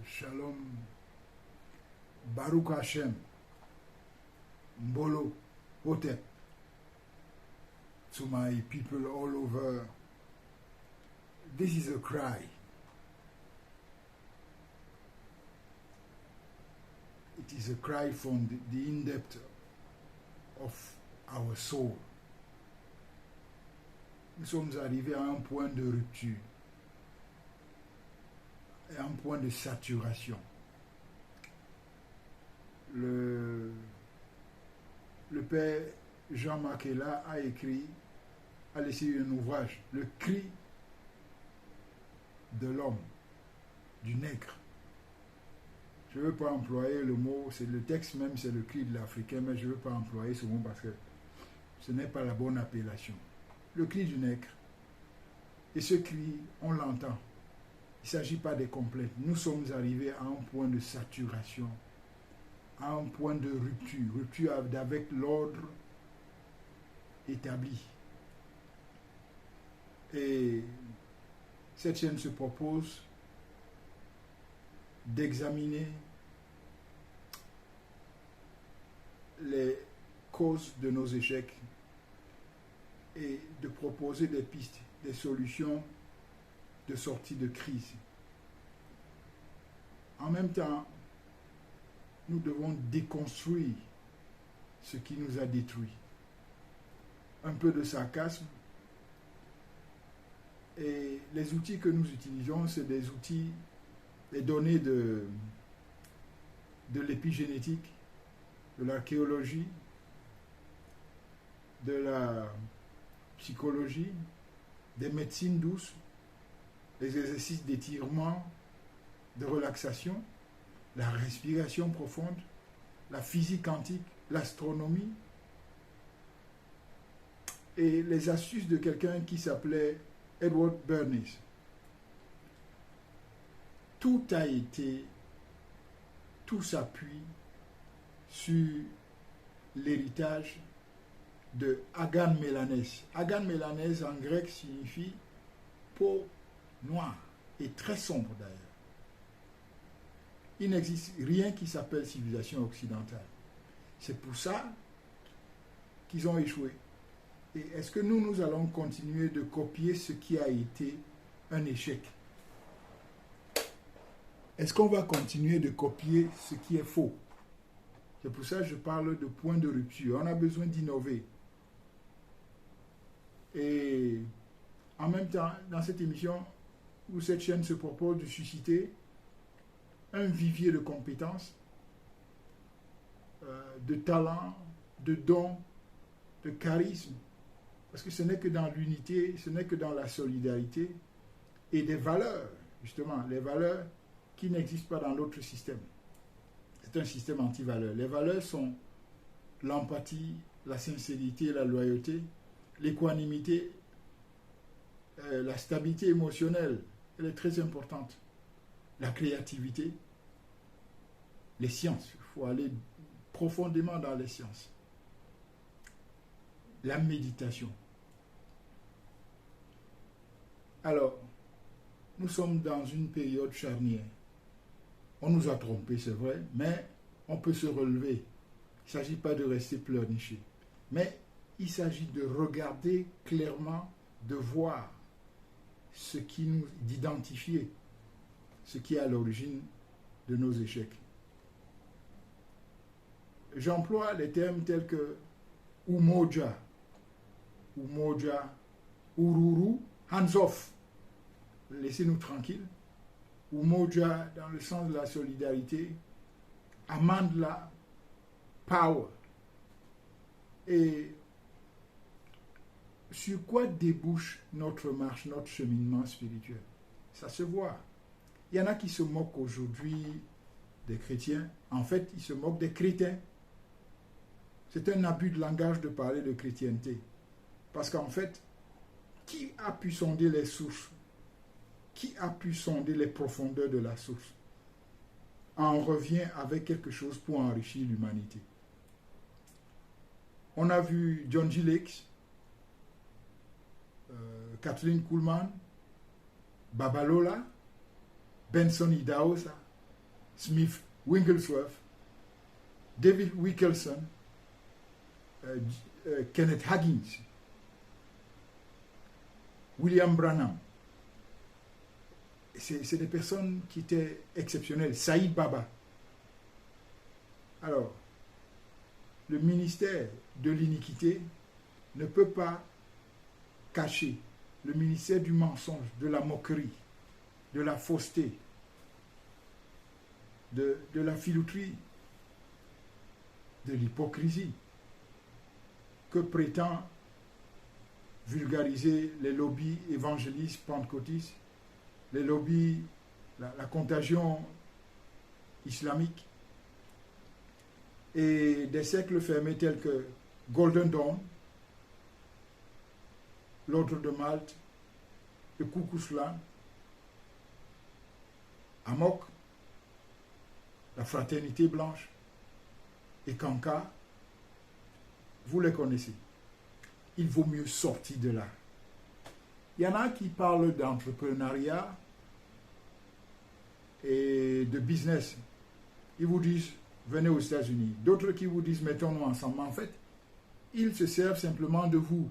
Shalom, Baruch Hashem, Mbolo, Hotep, to my people all over. This is a cry. It is a cry from the in-depth of our soul. Nous sommes arrivés à un point de rupture, à un point de saturation. Le père Jean Makela a écrit, a laissé un ouvrage, Le cri de l'homme, du nègre. Je ne veux pas employer le mot, c'est le texte même, c'est le cri de l'Africain, mais je ne veux pas employer ce mot parce que ce n'est pas la bonne appellation. Le cri du nègre. Et ce cri, on l'entend. Il ne s'agit pas des complètes. Nous sommes arrivés à un point de saturation, à un point de rupture, rupture avec l'ordre établi. Et cette chaîne se propose d'examiner les causes de nos échecs et de proposer des pistes, des solutions de sortie de crise. En même temps, nous devons déconstruire ce qui nous a détruits. Un peu de sarcasme. Et les outils que nous utilisons, c'est des outils, les données de l'épigénétique, de l'archéologie, de la psychologie, des médecines douces, les exercices d'étirement, de relaxation, la respiration profonde, la physique quantique, l'astronomie et les astuces de quelqu'un qui s'appelait Edward Bernays. Tout s'appuie sur l'héritage de Agan Mélanès. Agan Mélanès en grec signifie peau noire et très sombre d'ailleurs. Il n'existe rien qui s'appelle civilisation occidentale. C'est pour ça qu'ils ont échoué. Et est-ce que nous allons continuer de copier ce qui a été un échec? Est-ce qu'on va continuer de copier ce qui est faux? C'est pour ça que je parle de point de rupture. On a besoin d'innover. Et en même temps, dans cette émission, où cette chaîne se propose de susciter un vivier de compétences, de talents, de dons, de charisme, parce que ce n'est que dans l'unité, ce n'est que dans la solidarité et des valeurs, justement, les valeurs qui n'existent pas dans l'autre système. C'est un système anti-valeurs. Les valeurs sont l'empathie, la sincérité, la loyauté, l'équanimité, la stabilité émotionnelle, elle est très importante. La créativité, les sciences, il faut aller profondément dans les sciences. La méditation. Alors, nous sommes dans une période charnière. On nous a trompés, c'est vrai, mais on peut se relever. Il ne s'agit pas de rester pleurniché. Mais il s'agit de regarder clairement, de voir ce qui nous, d'identifier ce qui est à l'origine de nos échecs. J'emploie les termes tels que Umoja, Ururu, hands off, laissez-nous tranquilles. Umoja dans le sens de la solidarité, Amandla, power. Et sur quoi débouche notre marche, notre cheminement spirituel? Ça se voit. Il y en a qui se moquent aujourd'hui des chrétiens. En fait, ils se moquent des crétins. C'est un abus de langage de parler de chrétienté. Parce qu'en fait, qui a pu sonder les sources? Qui a pu sonder les profondeurs de la source? On revient avec quelque chose pour enrichir l'humanité. On a vu John G. Lake, Kathleen Kuhlman, Babalola, Benson Idahosa, Smith Wigglesworth, David Wilkerson, Kenneth Hagin, William Branham. C'est des personnes qui étaient exceptionnelles. Saïd Baba. Alors, le ministère de l'iniquité ne peut pas cacher le ministère du mensonge, de la moquerie, de la fausseté, de la filouterie, de l'hypocrisie que prétend vulgariser les lobbies évangélistes, pentecôtistes, les lobbies, la contagion islamique, et des cercles fermés tels que Golden Dawn, l'Ordre de Malte, le Ku Klux Klan, Amok, la Fraternité Blanche et Kanka, vous les connaissez. Il vaut mieux sortir de là. Il y en a qui parlent d'entrepreneuriat et de business. Ils vous disent, venez aux États-Unis. D'autres qui vous disent, mettons-nous ensemble. En fait, ils se servent simplement de vous.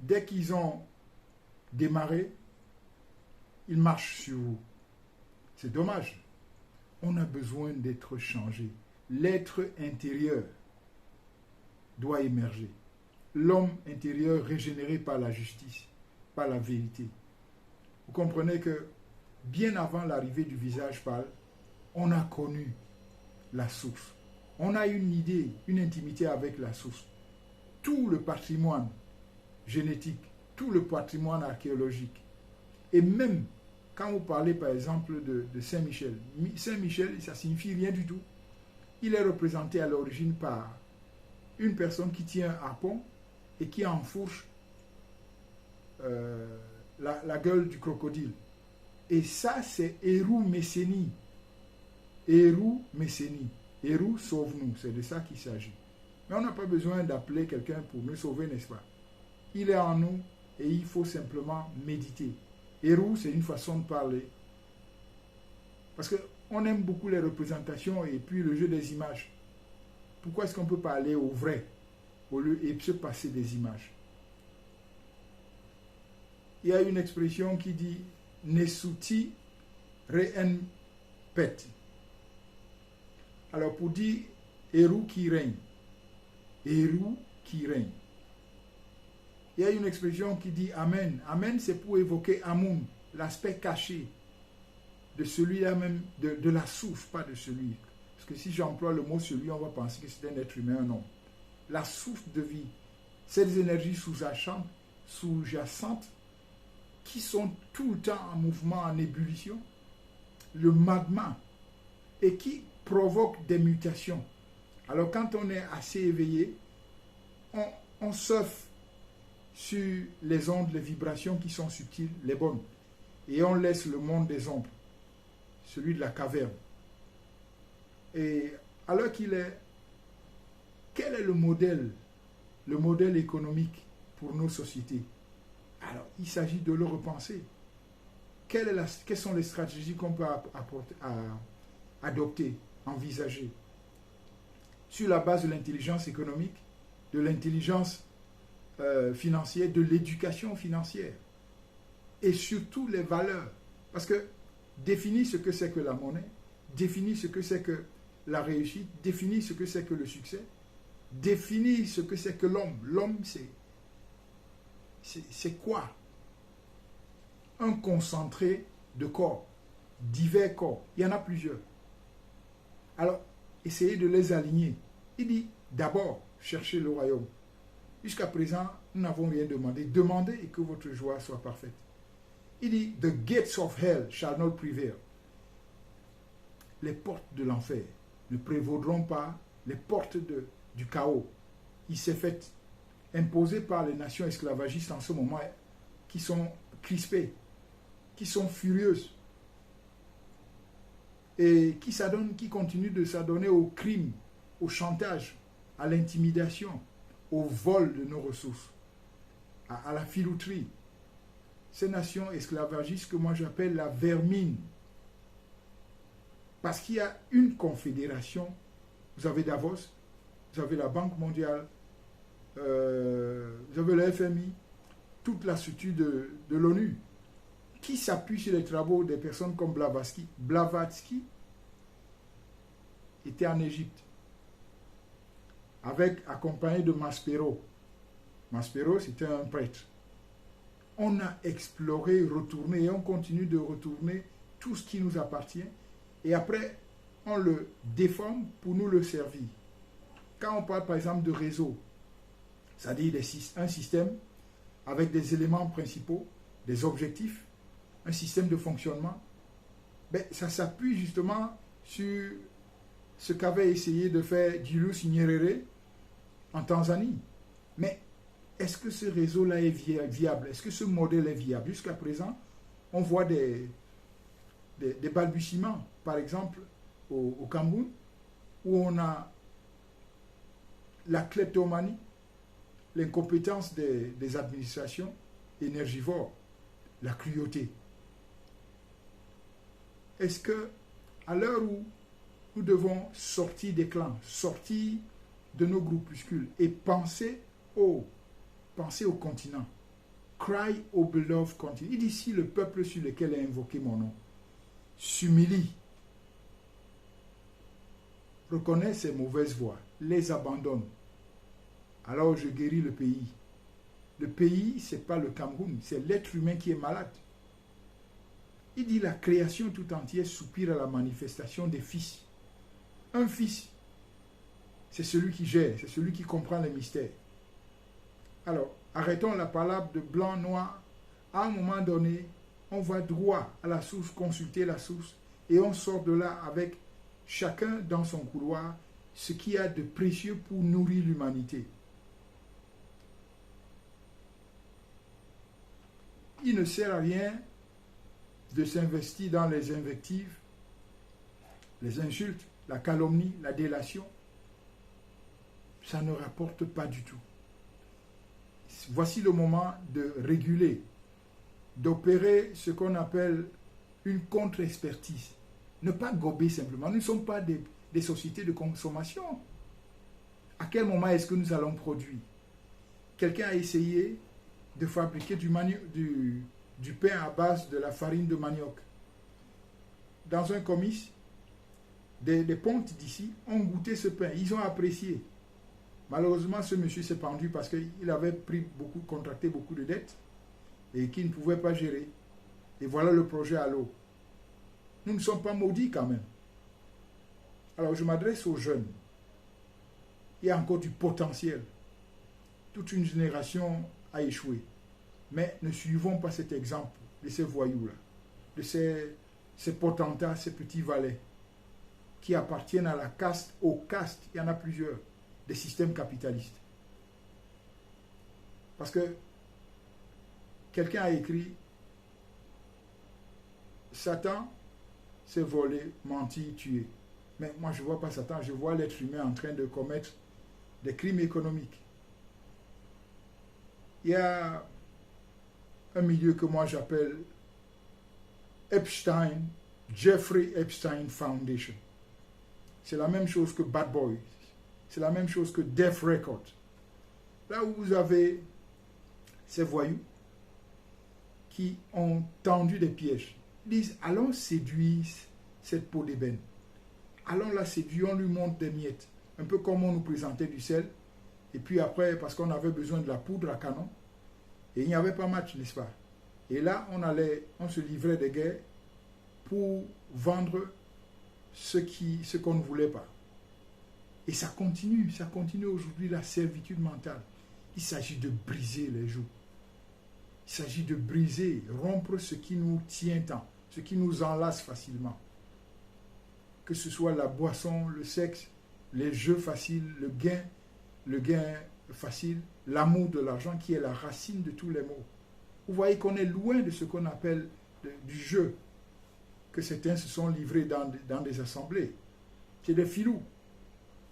Dès qu'ils ont démarré, ils marchent sur vous. C'est dommage. On a besoin d'être changé. L'être intérieur doit émerger. L'homme intérieur régénéré par la justice, par la vérité. Vous comprenez que bien avant l'arrivée du visage pâle, on a connu la source. On a une idée, une intimité avec la source. Tout le patrimoine génétique, tout le patrimoine archéologique. Et même quand vous parlez par exemple de Saint-Michel, Saint-Michel, ça ne signifie rien du tout. Il est représenté à l'origine par une personne qui tient un harpon et qui enfourche la gueule du crocodile. Et ça, c'est Hérou Messénie. Hérou Messénie. Hérou, sauve-nous. C'est de ça qu'il s'agit. Mais on n'a pas besoin d'appeler quelqu'un pour nous sauver, n'est-ce pas? Il est en nous et il faut simplement méditer. Hérou, c'est une façon de parler. Parce qu'on aime beaucoup les représentations et puis le jeu des images. Pourquoi est-ce qu'on ne peut pas aller au vrai au lieu et se passer des images? Il y a une expression qui dit Nesuti Reen Pet. Alors pour dire Hérou qui règne, Hérou qui règne. Il y a une expression qui dit Amen. Amen, c'est pour évoquer Amoun, l'aspect caché de celui-là même, de la source, pas de celui. Parce que si j'emploie le mot celui, on va penser que c'est un être humain, un homme. La source de vie, ces énergies sous-jacentes qui sont tout le temps en mouvement, en ébullition, le magma, et qui provoquent des mutations. Alors quand on est assez éveillé, on surfe sur les ondes, les vibrations qui sont subtiles, les bonnes, et on laisse le monde des ombres, celui de la caverne. Et alors qu'il est, quel est le modèle économique pour nos sociétés? Alors, il s'agit de le repenser. Quelles sont les stratégies qu'on peut adopter, envisager? Sur la base de l'intelligence économique, de l'intelligence financière, de l'éducation financière. Et surtout les valeurs. Parce que définir ce que c'est que la monnaie, définir ce que c'est que la réussite, définir ce que c'est que le succès, définir ce que c'est que l'homme. L'homme, c'est quoi? Un concentré de corps, divers corps. Il y en a plusieurs. Alors, essayez de les aligner. Il dit, d'abord, cherchez le royaume. Jusqu'à présent, nous n'avons rien demandé. Demandez et que votre joie soit parfaite. Il dit, the gates of hell shall not prevail. Les portes de l'enfer ne prévaudront pas les portes du chaos. Il s'est fait imposer par les nations esclavagistes en ce moment qui sont crispées, qui sont furieuses et qui continuent de s'adonner au crime, au chantage, à l'intimidation, au vol de nos ressources, à la filouterie. Ces nations esclavagistes que moi j'appelle la vermine. Parce qu'il y a une confédération. Vous avez Davos, vous avez la Banque mondiale, vous avez le FMI, toute la structure de l'ONU, qui s'appuie sur les travaux des personnes comme Blavatsky. Blavatsky était en Égypte, accompagné de Maspero. Maspero, c'était un prêtre. On a exploré, retourné, et on continue de retourner tout ce qui nous appartient, et après, on le déforme pour nous le servir. Quand on parle par exemple de réseau, c'est-à-dire un système avec des éléments principaux, des objectifs, un système de fonctionnement, ben, ça s'appuie justement sur ce qu'avait essayé de faire Julius Nyerere en Tanzanie. Mais est-ce que ce réseau-là est viable? Est-ce que ce modèle est viable? Jusqu'à présent, on voit des balbutiements. Par exemple, au Cameroun, où on a la kleptomanie, l'incompétence des administrations énergivores, la cruauté. Est-ce que, à l'heure où nous devons sortir des clans, sortir de nos groupuscules et penser au continent, cry au beloved continent. Il dit si le peuple sur lequel est invoqué mon nom s'humilie, reconnaît ses mauvaises voies, les abandonne, alors je guéris le pays. Le pays, ce n'est pas le Cameroun, c'est l'être humain qui est malade. Il dit la création tout entière soupire à la manifestation des fils. Un fils, c'est celui qui gère, c'est celui qui comprend les mystères. Alors, arrêtons la parole de blanc, noir. À un moment donné, on va droit à la source, consulter la source, et on sort de là avec chacun dans son couloir ce qu'il y a de précieux pour nourrir l'humanité. Il ne sert à rien de s'investir dans les invectives, les insultes, la calomnie, la délation. Ça ne rapporte pas du tout. Voici le moment de réguler, d'opérer ce qu'on appelle une contre-expertise. Ne pas gober simplement. Nous ne sommes pas des sociétés de consommation. À quel moment est-ce que nous allons produire? Quelqu'un a essayé de fabriquer du pain à base de la farine de manioc. Dans un comice, des pontes d'ici ont goûté ce pain. Ils ont apprécié. Malheureusement, ce monsieur s'est pendu parce qu'il avait contracté beaucoup de dettes et qu'il ne pouvait pas gérer. Et voilà le projet à l'eau. Nous ne sommes pas maudits quand même. Alors je m'adresse aux jeunes. Il y a encore du potentiel. Toute une génération a échoué. Mais ne suivons pas cet exemple de ces voyous-là, de ces potentats, ces petits valets qui appartiennent à la caste, aux castes, il y en a plusieurs, des systèmes capitalistes. Parce que quelqu'un a écrit Satan s'est volé, menti, tué. Mais moi je ne vois pas Satan, je vois l'être humain en train de commettre des crimes économiques. Il y a un milieu que moi j'appelle Jeffrey Epstein Foundation. C'est la même chose que Bad Boys. C'est la même chose que Death Record. Là où vous avez ces voyous qui ont tendu des pièges. Ils disent, allons séduire cette peau d'ébène. Allons la séduire, on lui montre des miettes. Un peu comme on nous présentait du sel. Et puis après, parce qu'on avait besoin de la poudre à canon, et il n'y avait pas match, n'est-ce pas? Et là, on se livrait des guerres pour vendre ce qu'on ne voulait pas. Et ça continue aujourd'hui la servitude mentale. Il s'agit de briser les joues. Il s'agit de briser, rompre ce qui nous tient tant, ce qui nous enlace facilement. Que ce soit la boisson, le sexe, les jeux faciles, le gain facile, l'amour de l'argent qui est la racine de tous les maux. Vous voyez qu'on est loin de ce qu'on appelle du jeu, que certains se sont livrés dans des assemblées. C'est des filous.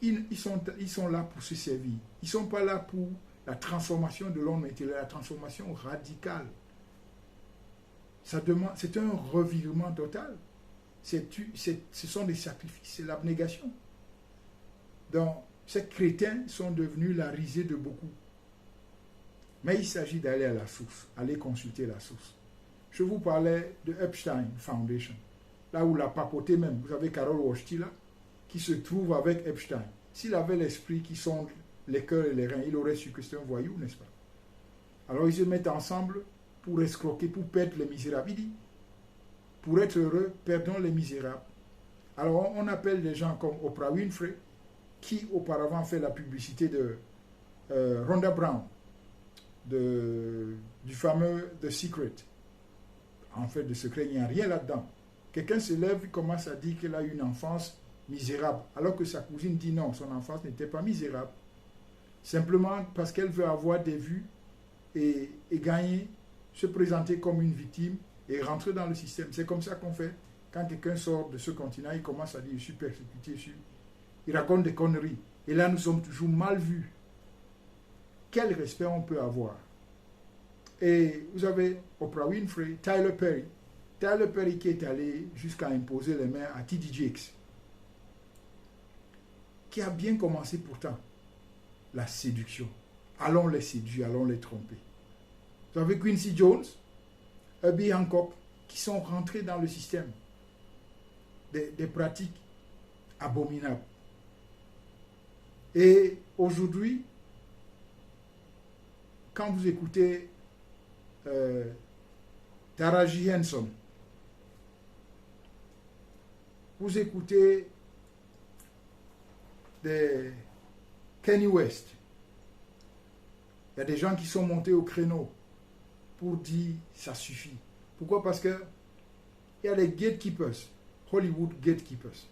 Ils sont là pour se servir. Ils ne sont pas là pour la transformation de l'homme intérieur, la transformation radicale. C'est un revirement total. ce sont des sacrifices, c'est l'abnégation. Donc, ces crétins sont devenus la risée de beaucoup. Mais il s'agit d'aller à la source, aller consulter la source. Je vous parlais de Epstein Foundation, là où la papauté même, vous avez Carol Wojtyla, qui se trouve avec Epstein. S'il avait l'esprit qui sonde les cœurs et les reins, il aurait su que c'est un voyou, n'est-ce pas? Alors ils se mettent ensemble pour escroquer, pour perdre les misérables. Il dit, pour être heureux, perdons les misérables. Alors on appelle des gens comme Oprah Winfrey, qui auparavant fait la publicité de Rhonda Brown, du fameux The Secret. En fait, de secret, il n'y a rien là-dedans. Quelqu'un se lève et commence à dire qu'elle a eu une enfance misérable, alors que sa cousine dit non, son enfance n'était pas misérable. Simplement parce qu'elle veut avoir des vues et gagner, se présenter comme une victime et rentrer dans le système. C'est comme ça qu'on fait. Quand quelqu'un sort de ce continent, il commence à dire je suis persécuté, il raconte des conneries. Et là, nous sommes toujours mal vus. Quel respect on peut avoir? Et vous avez Oprah Winfrey, Tyler Perry. Tyler Perry qui est allé jusqu'à imposer les mains à T.D. Jakes, qui a bien commencé pourtant la séduction. Allons les séduire, allons les tromper. Vous avez Quincy Jones, Herbie Hancock, qui sont rentrés dans le système des pratiques abominables. Et aujourd'hui, quand vous écoutez Taraji Henson, vous écoutez des Kanye West, il y a des gens qui sont montés au créneau pour dire ça suffit. Pourquoi? Parce que il y a les gatekeepers, Hollywood gatekeepers.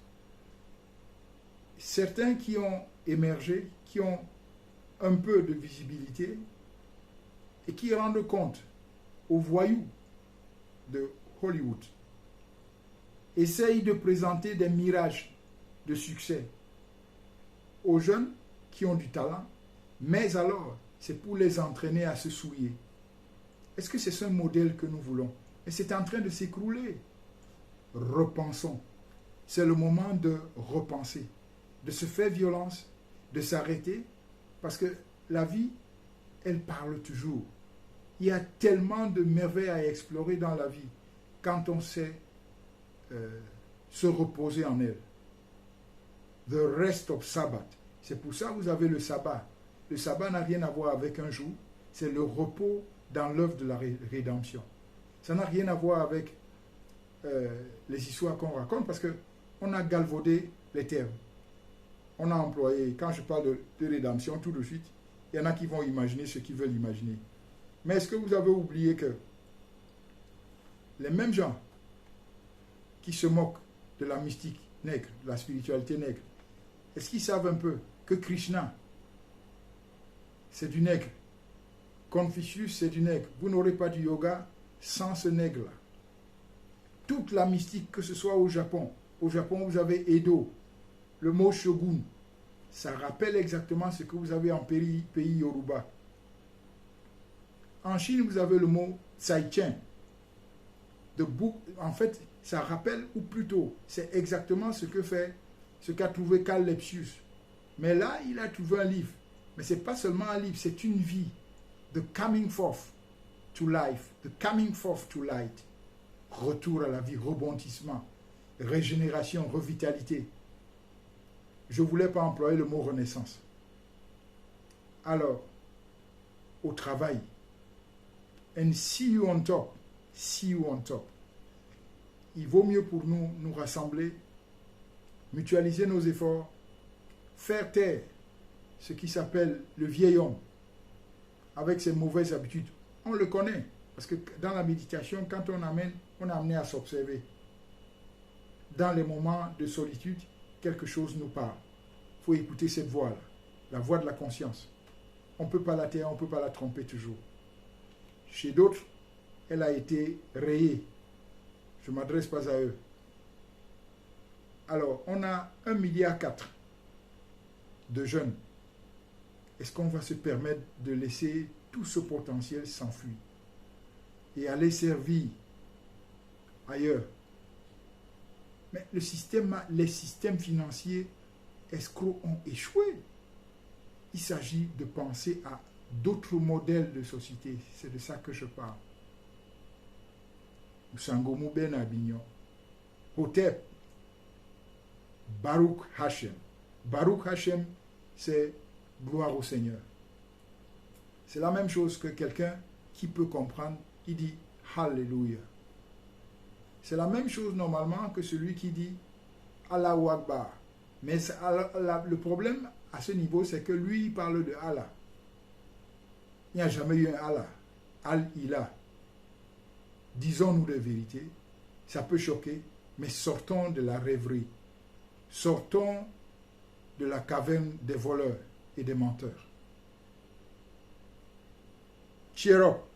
Certains qui ont émergé, qui ont un peu de visibilité et qui rendent compte aux voyous de Hollywood, essayent de présenter des mirages de succès aux jeunes qui ont du talent, mais alors c'est pour les entraîner à se souiller. Est-ce que c'est ce modèle que nous voulons? Et c'est en train de s'écrouler. Repensons. C'est le moment de repenser, de se faire violence, de s'arrêter, parce que la vie, elle parle toujours. Il y a tellement de merveilles à explorer dans la vie quand on sait se reposer en elle. The rest of Sabbath. C'est pour ça que vous avez le sabbat. Le sabbat n'a rien à voir avec un jour. C'est le repos dans l'œuvre de la rédemption. Ça n'a rien à voir avec les histoires qu'on raconte parce qu'on a galvaudé les termes. On a employé, quand je parle de rédemption, tout de suite, il y en a qui vont imaginer ce qu'ils veulent imaginer. Mais est-ce que vous avez oublié que les mêmes gens qui se moquent de la mystique nègre, de la spiritualité nègre, est-ce qu'ils savent un peu que Krishna, c'est du nègre? Confucius, c'est du nègre. Vous n'aurez pas du yoga sans ce nègre-là. Toute la mystique, que ce soit au Japon, vous avez Edo, le mot shogun, ça rappelle exactement ce que vous avez en pays Yoruba. En Chine, vous avez le mot Tsai-Chen. En fait, ça rappelle, ou plutôt, c'est exactement ce qu'a trouvé Carl Lepsius. Mais là, il a trouvé un livre. Mais ce n'est pas seulement un livre, c'est une vie. The coming forth to life, the coming forth to light. Retour à la vie, rebondissement, régénération, revitalité. Je ne voulais pas employer le mot renaissance. Alors, au travail, and see you on top, see you on top. Il vaut mieux pour nous rassembler, mutualiser nos efforts, faire taire ce qui s'appelle le vieil homme, avec ses mauvaises habitudes. On le connaît, parce que dans la méditation, quand on est amené à s'observer. Dans les moments de solitude, quelque chose nous parle. Il faut écouter cette voix-là, la voix de la conscience. On ne peut pas la taire, on ne peut pas la tromper toujours. Chez d'autres, elle a été rayée. Je ne m'adresse pas à eux. Alors, on a 1,4 milliard de jeunes. Est-ce qu'on va se permettre de laisser tout ce potentiel s'enfuir et aller servir ailleurs? Mais les systèmes financiers escrocs ont échoué. Il s'agit de penser à d'autres modèles de société. C'est de ça que je parle. Usangomu Ben Abignon. Hotep. Baruch Hashem. Baruch Hashem, c'est gloire au Seigneur. C'est la même chose que quelqu'un qui peut comprendre, il dit Alléluia. C'est la même chose normalement que celui qui dit Allahu Akbar. Mais le problème à ce niveau, c'est que lui, il parle de Allah. Il n'y a jamais eu un Allah. Al-Ilah. Disons-nous la vérité. Ça peut choquer, mais sortons de la rêverie. Sortons de la caverne des voleurs et des menteurs. Cheer up.